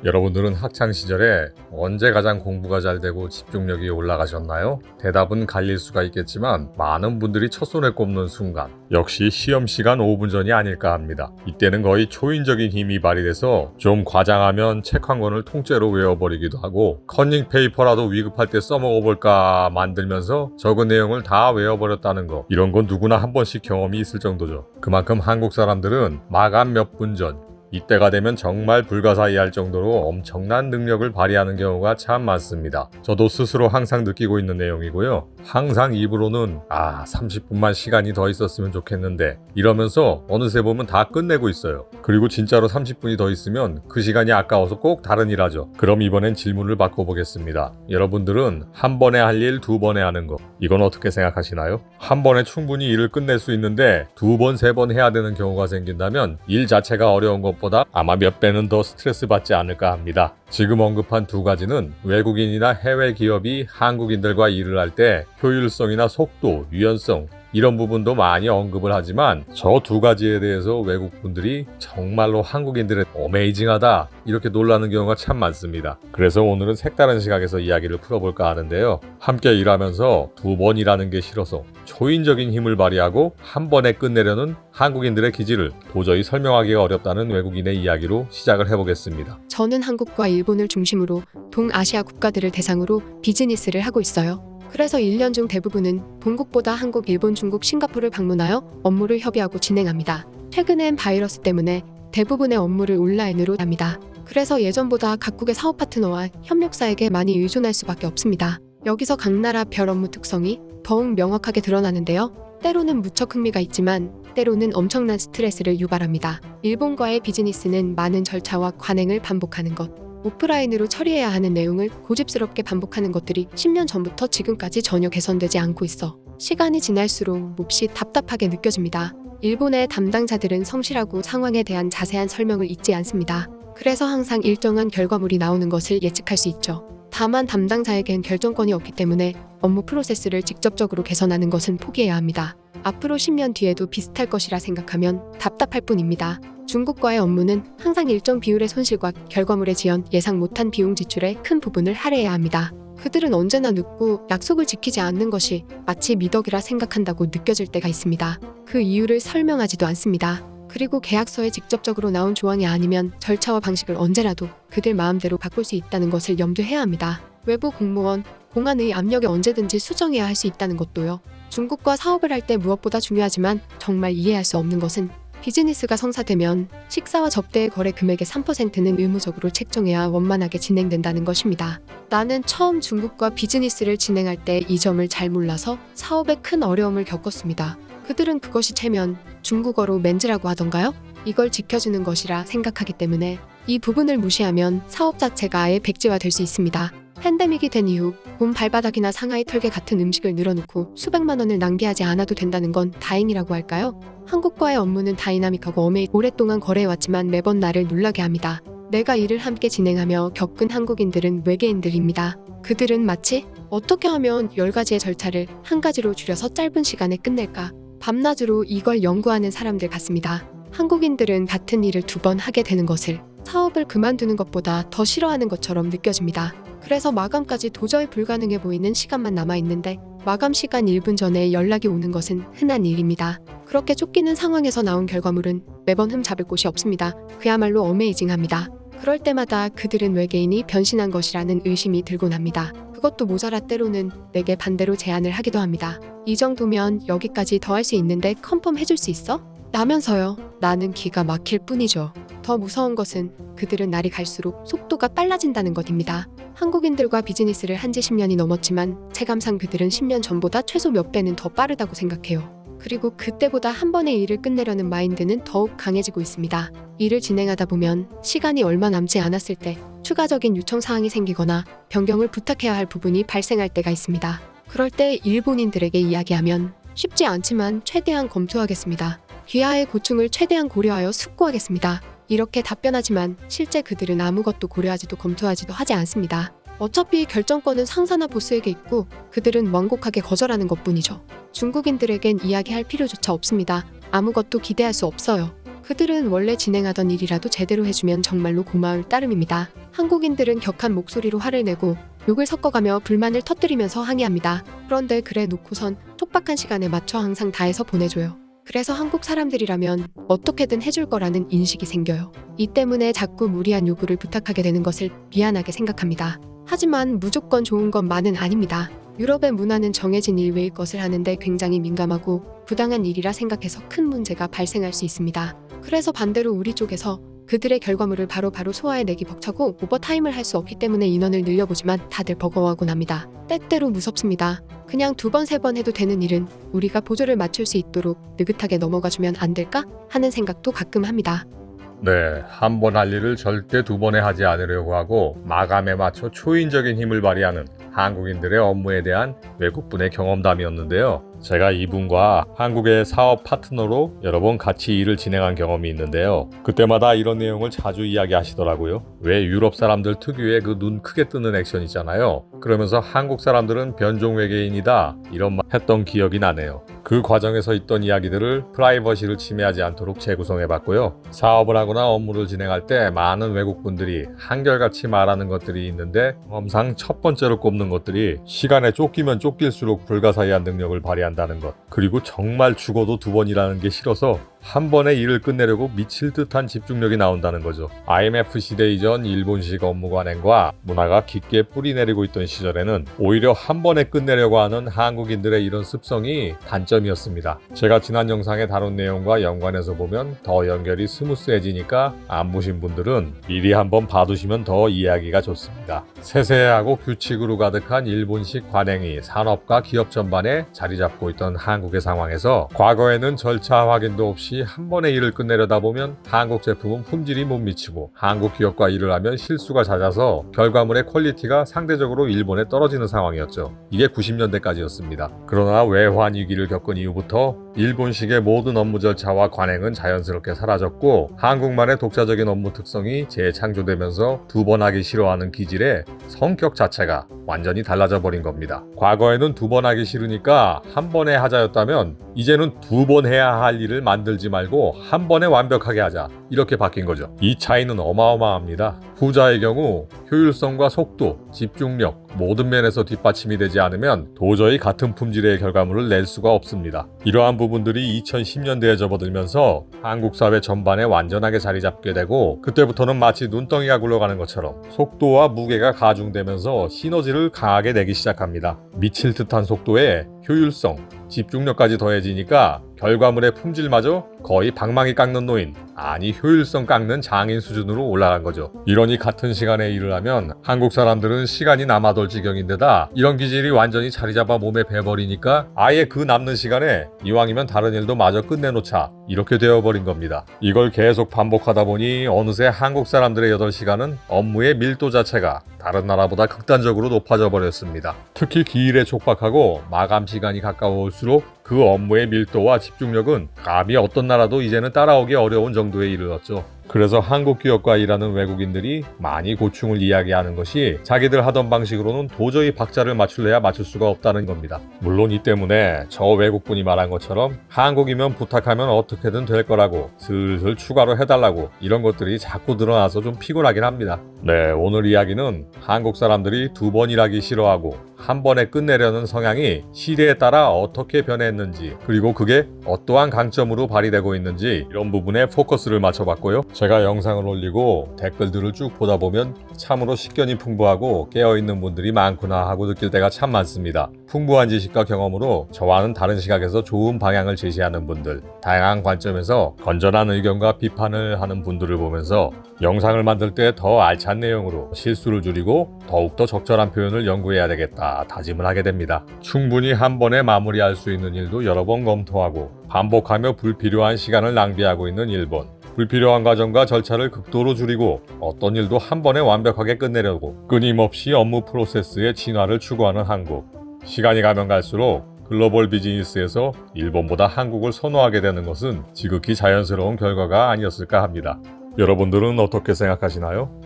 여러분들은 학창시절에 언제 가장 공부가 잘 되고 집중력이 올라가셨나요? 대답은 갈릴 수가 있겠지만 많은 분들이 첫손에 꼽는 순간, 역시 시험 시간 5분 전이 아닐까 합니다. 이때는 거의 초인적인 힘이 발휘돼서 좀 과장하면 책 한 권을 통째로 외워버리기도 하고, 커닝 페이퍼라도 위급할 때 써먹어볼까 만들면서 적은 내용을 다 외워버렸다는 거, 이런 건 누구나 한 번씩 경험이 있을 정도죠. 그만큼 한국 사람들은 마감 몇 분 전, 이때가 되면 정말 불가사의할 정도로 엄청난 능력을 발휘하는 경우가 참 많습니다. 저도 스스로 항상 느끼고 있는 내용이고요. 항상 입으로는 30분만 시간이 더 있었으면 좋겠는데 이러면서 어느새 보면 다 끝내고 있어요. 그리고 진짜로 30분이 더 있으면 그 시간이 아까워서 꼭 다른 일 하죠. 그럼 이번엔 질문을 바꿔보겠습니다. 여러분들은 한 번에 할 일 두 번에 하는 거, 이건 어떻게 생각하시나요? 한 번에 충분히 일을 끝낼 수 있는데 두 번, 세 번 해야 되는 경우가 생긴다면 일 자체가 어려운 것보다 아마 몇 배는 더 스트레스 받지 않을까 합니다. 지금 언급한 두 가지는 외국인이나 해외 기업이 한국인들과 일을 할 때 효율성이나 속도, 유연성, 이런 부분도 많이 언급을 하지만 저 두 가지에 대해서 외국 분들이 정말로 한국인들의 어메이징하다 이렇게 놀라는 경우가 참 많습니다. 그래서 오늘은 색다른 시각에서 이야기를 풀어볼까 하는데요. 함께 일하면서 두 번 일하는 게 싫어서 초인적인 힘을 발휘하고 한 번에 끝내려는 한국인들의 기질을 도저히 설명하기가 어렵다는 외국인의 이야기로 시작을 해보겠습니다. 저는 한국과 일본을 중심으로 동아시아 국가들을 대상으로 비즈니스를 하고 있어요. 그래서 1년 중 대부분은 본국보다 한국, 일본, 중국, 싱가포르를 방문하여 업무를 협의하고 진행합니다. 최근엔 바이러스 때문에 대부분의 업무를 온라인으로 합니다. 그래서 예전보다 각국의 사업 파트너와 협력사에게 많이 의존할 수밖에 없습니다. 여기서 각 나라 별 업무 특성이 더욱 명확하게 드러나는데요. 때로는 무척 흥미가 있지만 때로는 엄청난 스트레스를 유발합니다. 일본과의 비즈니스는 많은 절차와 관행을 반복하는 것, 오프라인으로 처리해야 하는 내용을 고집스럽게 반복하는 것들이 10년 전부터 지금까지 전혀 개선되지 않고 있어 시간이 지날수록 몹시 답답하게 느껴집니다. 일본의 담당자들은 성실하고 상황에 대한 자세한 설명을 잊지 않습니다. 그래서 항상 일정한 결과물이 나오는 것을 예측할 수 있죠. 다만 담당자에겐 결정권이 없기 때문에 업무 프로세스를 직접적으로 개선하는 것은 포기해야 합니다. 앞으로 10년 뒤에도 비슷할 것이라 생각하면 답답할 뿐입니다. 중국과의 업무는 항상 일정 비율의 손실과 결과물의 지연, 예상 못한 비용 지출의 큰 부분을 할애해야 합니다. 그들은 언제나 늦고 약속을 지키지 않는 것이 마치 미덕이라 생각한다고 느껴질 때가 있습니다. 그 이유를 설명하지도 않습니다. 그리고 계약서에 직접적으로 나온 조항이 아니면 절차와 방식을 언제라도 그들 마음대로 바꿀 수 있다는 것을 염두해야 합니다. 외부 공무원, 공안의 압력에 언제든지 수정해야 할 수 있다는 것도요. 중국과 사업을 할 때 무엇보다 중요하지만 정말 이해할 수 없는 것은 비즈니스가 성사되면 식사와 접대의 거래 금액의 3%는 의무적으로 책정해야 원만하게 진행된다는 것입니다. 나는 처음 중국과 비즈니스를 진행할 때 이 점을 잘 몰라서 사업에 큰 어려움을 겪었습니다. 그들은 그것이 채면 중국어로 맨즈라고 하던가요? 이걸 지켜주는 것이라 생각하기 때문에 이 부분을 무시하면 사업 자체가 아예 백지화될 수 있습니다. 팬데믹이 된 이후 봄 발바닥이나 상하이 털개 같은 음식을 늘어놓고 수백만 원을 낭비하지 않아도 된다는 건 다행이라고 할까요? 한국과의 업무는 다이나믹하고 오랫동안 거래해왔지만 매번 나를 놀라게 합니다. 내가 일을 함께 진행하며 겪은 한국인들은 외계인들입니다. 그들은 마치 어떻게 하면 10가지의 절차를 한 가지로 줄여서 짧은 시간에 끝낼까? 밤낮으로 이걸 연구하는 사람들 같습니다. 한국인들은 같은 일을 2번 하게 되는 것을 사업을 그만두는 것보다 더 싫어하는 것처럼 느껴집니다. 그래서 마감까지 도저히 불가능해 보이는 시간만 남아있는데 마감 시간 1분 전에 연락이 오는 것은 흔한 일입니다. 그렇게 쫓기는 상황에서 나온 결과물은 매번 흠잡을 곳이 없습니다. 그야말로 어메이징합니다. 그럴 때마다 그들은 외계인이 변신한 것이라는 의심이 들곤 합니다. 그것도 모자라 때로는 내게 반대로 제안을 하기도 합니다. 이 정도면 여기까지 더 할 수 있는데 컨펌 해줄 수 있어? 라면서요. 나는 기가 막힐 뿐이죠. 더 무서운 것은 그들은 날이 갈수록 속도가 빨라진다는 것입니다. 한국인들과 비즈니스를 한 지 10년이 넘었지만 체감상 그들은 10년 전보다 최소 몇 배는 더 빠르다고 생각해요. 그리고 그때보다 한 번에 일을 끝내려는 마인드는 더욱 강해지고 있습니다. 일을 진행하다 보면 시간이 얼마 남지 않았을 때 추가적인 요청 사항이 생기거나 변경을 부탁해야 할 부분이 발생할 때가 있습니다. 그럴 때 일본인들에게 이야기하면 쉽지 않지만 최대한 검토하겠습니다. 귀하의 고충을 최대한 고려하여 숙고하겠습니다. 이렇게 답변하지만 실제 그들은 아무것도 고려하지도 검토하지도 하지 않습니다. 어차피 결정권은 상사나 보스에게 있고 그들은 완곡하게 거절하는 것뿐이죠. 중국인들에겐 이야기할 필요조차 없습니다. 아무것도 기대할 수 없어요. 그들은 원래 진행하던 일이라도 제대로 해주면 정말로 고마울 따름입니다. 한국인들은 격한 목소리로 화를 내고 욕을 섞어가며 불만을 터뜨리면서 항의합니다. 그런데 그래 놓고선 촉박한 시간에 맞춰 항상 다 해서 보내줘요. 그래서 한국 사람들이라면 어떻게든 해줄 거라는 인식이 생겨요. 이 때문에 자꾸 무리한 요구를 부탁하게 되는 것을 미안하게 생각합니다. 하지만 무조건 좋은 것만은 아닙니다. 유럽의 문화는 정해진 일 외의 것을 하는데 굉장히 민감하고 부당한 일이라 생각해서 큰 문제가 발생할 수 있습니다. 그래서 반대로 우리 쪽에서 그들의 결과물을 바로바로 소화해내기 벅차고 오버타임을 할 수 없기 때문에 인원을 늘려보지만 다들 버거워하곤 합니다. 때때로 무섭습니다. 그냥 2번, 3번 해도 되는 일은 우리가 보조를 맞출 수 있도록 느긋하게 넘어가주면 안 될까 하는 생각도 가끔 합니다. 네, 한 번 할 일을 절대 2번에 하지 않으려고 하고 마감에 맞춰 초인적인 힘을 발휘하는 한국인들의 업무에 대한 외국분의 경험담이었는데요. 제가 이분과 한국의 사업 파트너로 여러 번 같이 일을 진행한 경험이 있는데요. 그때마다 이런 내용을 자주 이야기하시더라고요. 왜 유럽 사람들 특유의 그 눈 크게 뜨는 액션 있잖아요. 그러면서 한국 사람들은 변종 외계인이다 이런 말 했던 기억이 나네요. 그 과정에서 있던 이야기들을 프라이버시를 침해하지 않도록 재구성해봤고요. 사업을 하거나 업무를 진행할 때 많은 외국분들이 한결같이 말하는 것들이 있는데 항상 첫 번째로 꼽는 것들이 시간에 쫓기면 쫓길수록 불가사의한 능력을 발휘한다는 것, 그리고 정말 죽어도 2번이라는 게 싫어서 한 번에 일을 끝내려고 미칠 듯한 집중력이 나온다는 거죠. IMF 시대 이전 일본식 업무 관행과 문화가 깊게 뿌리내리고 있던 시절에는 오히려 한 번에 끝내려고 하는 한국인들의 이런 습성이 단점이었습니다. 제가 지난 영상에 다룬 내용과 연관해서 보면 더 연결이 스무스해지니까 안 보신 분들은 미리 한번 봐두시면 더 이해하기가 좋습니다. 세세하고 규칙으로 가득한 일본식 관행이 산업과 기업 전반에 자리 잡고 있던 한국의 상황에서 과거에는 절차 확인도 없이 한 번에 일을 끝내려다 보면 한국 제품은 품질이 못 미치고 한국 기업과 일을 하면 실수가 잦아서 결과물의 퀄리티가 상대적으로 일본에 떨어지는 상황이었죠. 이게 90년대까지였습니다. 그러나 외환 위기를 겪은 이후부터 일본식의 모든 업무 절차와 관행은 자연스럽게 사라졌고 한국만의 독자적인 업무 특성이 재창조되면서 2번 하기 싫어하는 기질의 성격 자체가 완전히 달라져 버린 겁니다. 과거에는 2번 하기 싫으니까 한 번에 하자였다면 이제는 2번 해야 할 일을 만들지 말고 한 번에 완벽하게 하자 이렇게 바뀐 거죠. 이 차이는 어마어마합니다. 후자의 경우 효율성과 속도, 집중력 모든 면에서 뒷받침이 되지 않으면 도저히 같은 품질의 결과물을 낼 수가 없습니다. 이러한 부분들이 2010년대에 접어들면서 한국 사회 전반에 완전하게 자리 잡게 되고 그때부터는 마치 눈덩이가 굴러가는 것처럼 속도와 무게가 가중되면서 시너지를 강하게 내기 시작합니다. 미칠 듯한 속도에 효율성, 집중력까지 더해지니까 결과물의 품질마저 거의 방망이 깎는 노인, 아니 효율성 깎는 장인 수준으로 올라간 거죠. 이러니 같은 시간에 일을 하면 한국 사람들은 시간이 남아돌 지경인데다 이런 기질이 완전히 자리 잡아 몸에 배버리니까 아예 그 남는 시간에 이왕이면 다른 일도 마저 끝내놓자 이렇게 되어버린 겁니다. 이걸 계속 반복하다 보니 어느새 한국 사람들의 8시간은 업무의 밀도 자체가 다른 나라보다 극단적으로 높아져 버렸습니다. 특히 기일에 촉박하고 마감 시간이 가까울수록 그 업무의 밀도와 집중력은 감히 어떤 나라도 이제는 따라오기 어려운 정도에 이르렀죠. 그래서 한국 기업과 일하는 외국인들이 많이 고충을 이야기하는 것이 자기들 하던 방식으로는 도저히 박자를 맞출래야 맞출 수가 없다는 겁니다. 물론 이 때문에 저 외국분이 말한 것처럼 한국이면 부탁하면 어떻게든 될 거라고 슬슬 추가로 해달라고 이런 것들이 자꾸 드러나서 좀 피곤하긴 합니다. 네, 오늘 이야기는 한국 사람들이 2번 일하기 싫어하고 한 번에 끝내려는 성향이 시대에 따라 어떻게 변했는지 그리고 그게 어떠한 강점으로 발휘되고 있는지 이런 부분에 포커스를 맞춰봤고요. 제가 영상을 올리고 댓글들을 쭉 보다 보면 참으로 식견이 풍부하고 깨어있는 분들이 많구나 하고 느낄 때가 참 많습니다. 풍부한 지식과 경험으로 저와는 다른 시각에서 좋은 방향을 제시하는 분들, 다양한 관점에서 건전한 의견과 비판을 하는 분들을 보면서 영상을 만들 때 더 알찬 내용으로 실수를 줄이고 더욱더 적절한 표현을 연구해야 되겠다 다짐을 하게 됩니다. 충분히 한 번에 마무리할 수 있는 일도 여러 번 검토하고 반복하며 불필요한 시간을 낭비하고 있는 일본. 불필요한 과정과 절차를 극도로 줄이고 어떤 일도 한 번에 완벽하게 끝내려고 끊임없이 업무 프로세스의 진화를 추구하는 한국. 시간이 가면 갈수록 글로벌 비즈니스에서 일본보다 한국을 선호하게 되는 것은 지극히 자연스러운 결과가 아니었을까 합니다. 여러분들은 어떻게 생각하시나요?